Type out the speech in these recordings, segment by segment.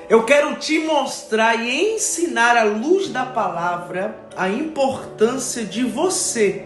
Eu quero te mostrar e ensinar à luz da palavra a importância de você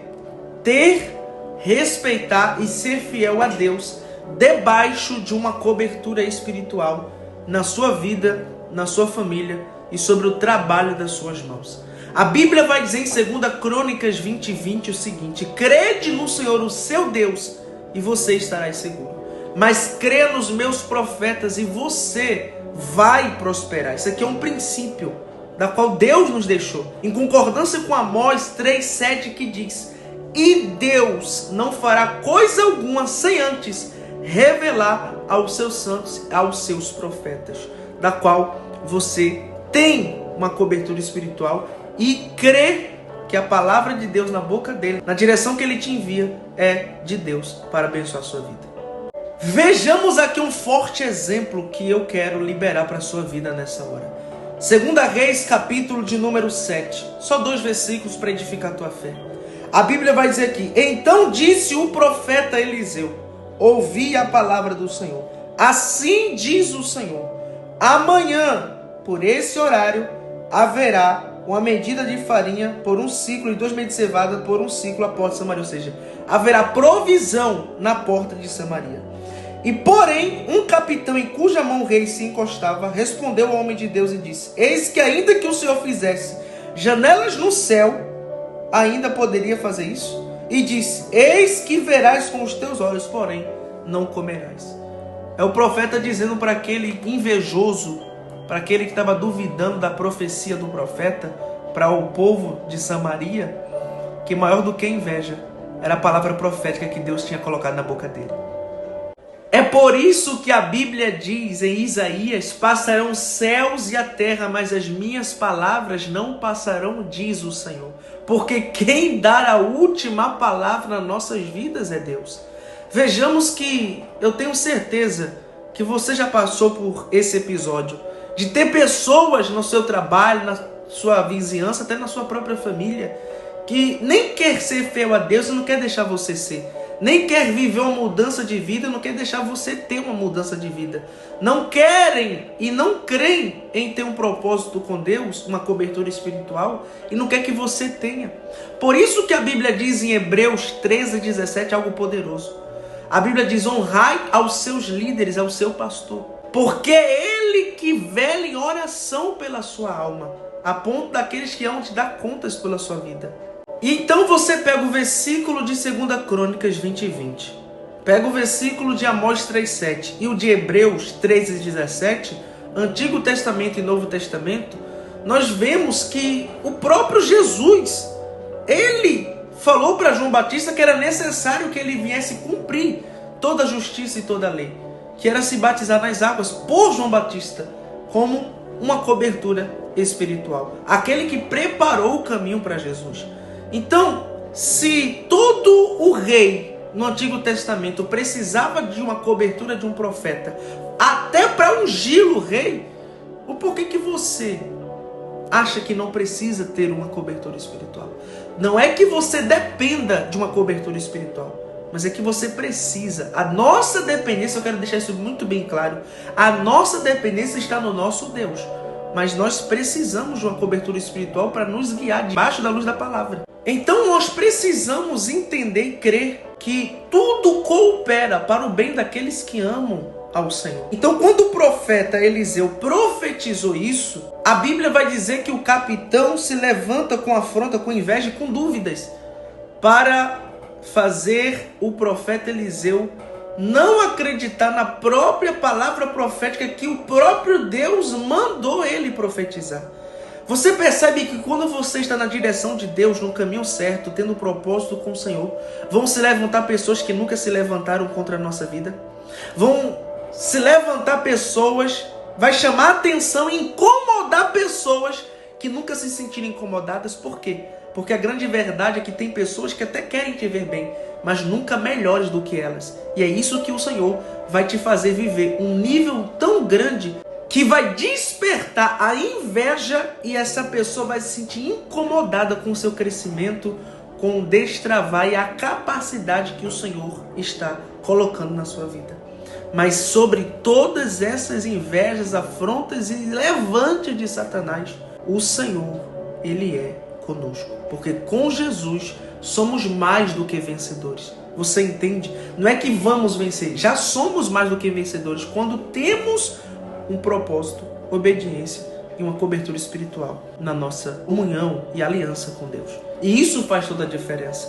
ter, respeitar e ser fiel a Deus debaixo de uma cobertura espiritual na sua vida, na sua família e sobre o trabalho das suas mãos. A Bíblia vai dizer em 2 Crônicas 20:20 o seguinte: crede no Senhor, o seu Deus, e você estará seguro. Mas crê nos meus profetas e você vai prosperar. Isso aqui é um princípio da qual Deus nos deixou, em concordância com Amós 3:7, que diz: e Deus não fará coisa alguma sem antes revelar aos seus santos, aos seus profetas, da qual você tem uma cobertura espiritual e crê que a palavra de Deus na boca dele, na direção que ele te envia, é de Deus para abençoar a sua vida. Vejamos aqui um forte exemplo que eu quero liberar para a sua vida nessa hora. 2 Reis, capítulo de número 7. Só 2 versículos para edificar a tua fé. A Bíblia vai dizer aqui: então disse o profeta Eliseu: ouvi a palavra do Senhor. Assim diz o Senhor: amanhã, por esse horário, haverá uma medida de farinha por um ciclo e 2 medidas de cevada por um ciclo à porta de Samaria. Ou seja, haverá provisão na porta de Samaria. E porém, um capitão em cuja mão o rei se encostava, respondeu ao homem de Deus e disse: eis que ainda que o Senhor fizesse janelas no céu, ainda poderia fazer isso? E disse: eis que verás com os teus olhos, porém não comerás. É o profeta dizendo para aquele invejoso, para aquele que estava duvidando da profecia do profeta, para o povo de Samaria, que maior do que a inveja era a palavra profética que Deus tinha colocado na boca dele. É por isso que a Bíblia diz em Isaías: passarão os céus e a terra, mas as minhas palavras não passarão, diz o Senhor. Porque quem dá a última palavra nas nossas vidas é Deus. Vejamos que eu tenho certeza que você já passou por esse episódio de ter pessoas no seu trabalho, na sua vizinhança, até na sua própria família, que nem quer ser fiel a Deus e não quer deixar você ser. Nem quer viver uma mudança de vida, não quer deixar você ter uma mudança de vida. Não querem e não creem em ter um propósito com Deus, uma cobertura espiritual, e não quer que você tenha. Por isso que a Bíblia diz em Hebreus 13:17 algo poderoso. A Bíblia diz: honrai aos seus líderes, ao seu pastor, porque é ele que vela em oração pela sua alma, a ponto daqueles que hão de dar contas pela sua vida. E então você pega o versículo de 2 Crônicas 20:20, pega o versículo de Amós 3:7 e o de Hebreus 13:17, Antigo Testamento e Novo Testamento, nós vemos que o próprio Jesus, ele falou para João Batista que era necessário que ele viesse cumprir toda a justiça e toda a lei, que era se batizar nas águas por João Batista, como uma cobertura espiritual, aquele que preparou o caminho para Jesus. Então, se todo o rei no Antigo Testamento precisava de uma cobertura de um profeta, até para ungir o rei, o porquê que você acha que não precisa ter uma cobertura espiritual? Não é que você dependa de uma cobertura espiritual, mas é que você precisa. A nossa dependência, eu quero deixar isso muito bem claro, a nossa dependência está no nosso Deus. Mas nós precisamos de uma cobertura espiritual para nos guiar debaixo da luz da palavra. Então nós precisamos entender e crer que tudo coopera para o bem daqueles que amam ao Senhor. Então quando o profeta Eliseu profetizou isso, a Bíblia vai dizer que o capitão se levanta com afronta, com inveja e com dúvidas, para fazer o profeta Eliseu não acreditar na própria palavra profética que o próprio Deus mandou ele profetizar. Você percebe que quando você está na direção de Deus, no caminho certo, tendo propósito com o Senhor, vão se levantar pessoas que nunca se levantaram contra a nossa vida. Vão se levantar pessoas, vai chamar atenção e incomodar pessoas que nunca se sentiram incomodadas. Por quê? Porque a grande verdade é que tem pessoas que até querem te ver bem, mas nunca melhores do que elas. E é isso que o Senhor vai te fazer viver um nível tão grande que vai despertar a inveja e essa pessoa vai se sentir incomodada com o seu crescimento, com o destravar e a capacidade que o Senhor está colocando na sua vida. Mas sobre todas essas invejas, afrontas e levantes de Satanás, o Senhor, Ele é conosco. Porque com Jesus somos mais do que vencedores. Você entende? Não é que vamos vencer, já somos mais do que vencedores quando temos um propósito, obediência e uma cobertura espiritual na nossa comunhão e aliança com Deus. E isso faz toda a diferença.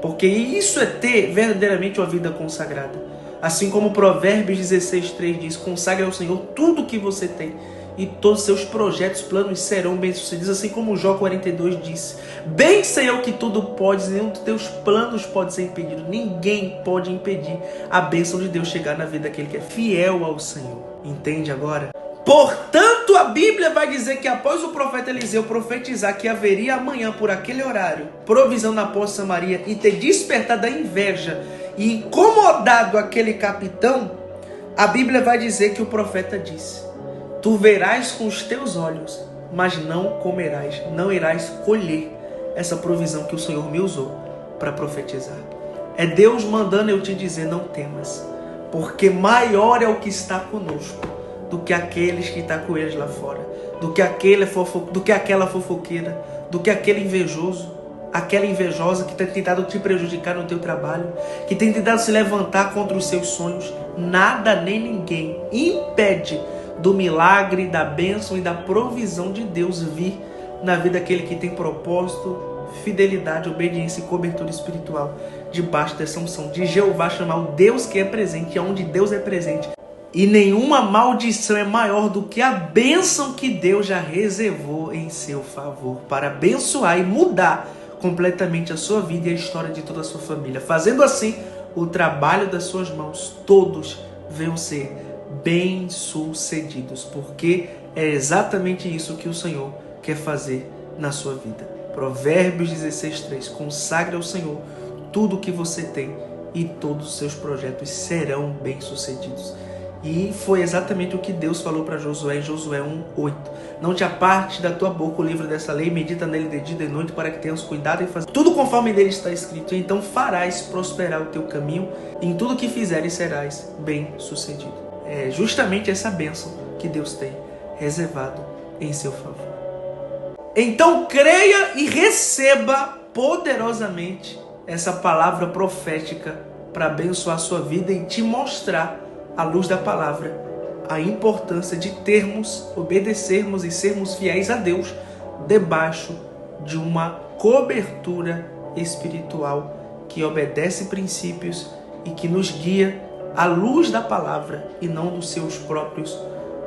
Porque isso é ter verdadeiramente uma vida consagrada. Assim como Provérbios 16:3 diz, consagre ao Senhor tudo que você tem e todos os seus projetos, planos serão bem-sucedidos. Assim como Jó 42 disse, bem sei eu que tudo podes, nenhum dos teus planos pode ser impedido. Ninguém pode impedir a bênção de Deus chegar na vida daquele que é fiel ao Senhor. Entende agora? Portanto, a Bíblia vai dizer que após o profeta Eliseu profetizar que haveria amanhã por aquele horário provisão na poça Samaria e ter despertado a inveja e incomodado aquele capitão, a Bíblia vai dizer que o profeta disse, tu verás com os teus olhos, mas não comerás, não irás colher essa provisão que o Senhor me usou para profetizar. É Deus mandando eu te dizer, não temas, porque maior é o que está conosco do que aqueles que estão com eles lá fora, do que aquela fofoqueira, do que aquele invejoso, aquela invejosa que tem tentado te prejudicar no teu trabalho, que tem tentado se levantar contra os seus sonhos. Nada nem ninguém impede do milagre, da bênção e da provisão de Deus vir na vida daquele que tem propósito, fidelidade, obediência e cobertura espiritual debaixo dessa unção de Jeová, chamar o Deus que é presente, e onde Deus é presente. E nenhuma maldição é maior do que a bênção que Deus já reservou em seu favor para abençoar e mudar completamente a sua vida e a história de toda a sua família. Fazendo assim, o trabalho das suas mãos, todos venham ser bem-sucedidos, porque é exatamente isso que o Senhor quer fazer na sua vida. Provérbios 16:3, consagre ao Senhor tudo o que você tem e todos os seus projetos serão bem-sucedidos. E foi exatamente o que Deus falou para Josué em Josué 1:8. Não te aparte da tua boca o livro dessa lei, medita nele de dia e de noite, para que tenhas cuidado em fazer tudo conforme nele está escrito. E então farás prosperar o teu caminho, e em tudo que fizeres serás bem-sucedido. É justamente essa bênção que Deus tem reservado em seu favor. Então creia e receba poderosamente essa palavra profética para abençoar a sua vida e te mostrar, à luz da palavra, a importância de termos, obedecermos e sermos fiéis a Deus debaixo de uma cobertura espiritual que obedece princípios e que nos guia à luz da palavra e não dos seus próprios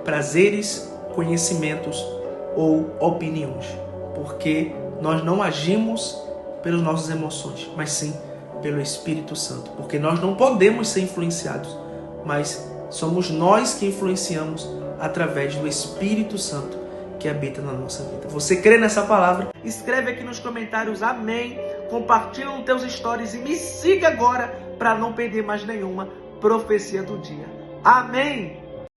prazeres, conhecimentos ou opiniões. Porque nós não agimos pelas nossas emoções, mas sim pelo Espírito Santo. Porque nós não podemos ser influenciados, mas somos nós que influenciamos através do Espírito Santo que habita na nossa vida. Você crê nessa palavra? Escreve aqui nos comentários amém, compartilha nos teus stories e me siga agora para não perder mais nenhuma profecia do dia. Amém!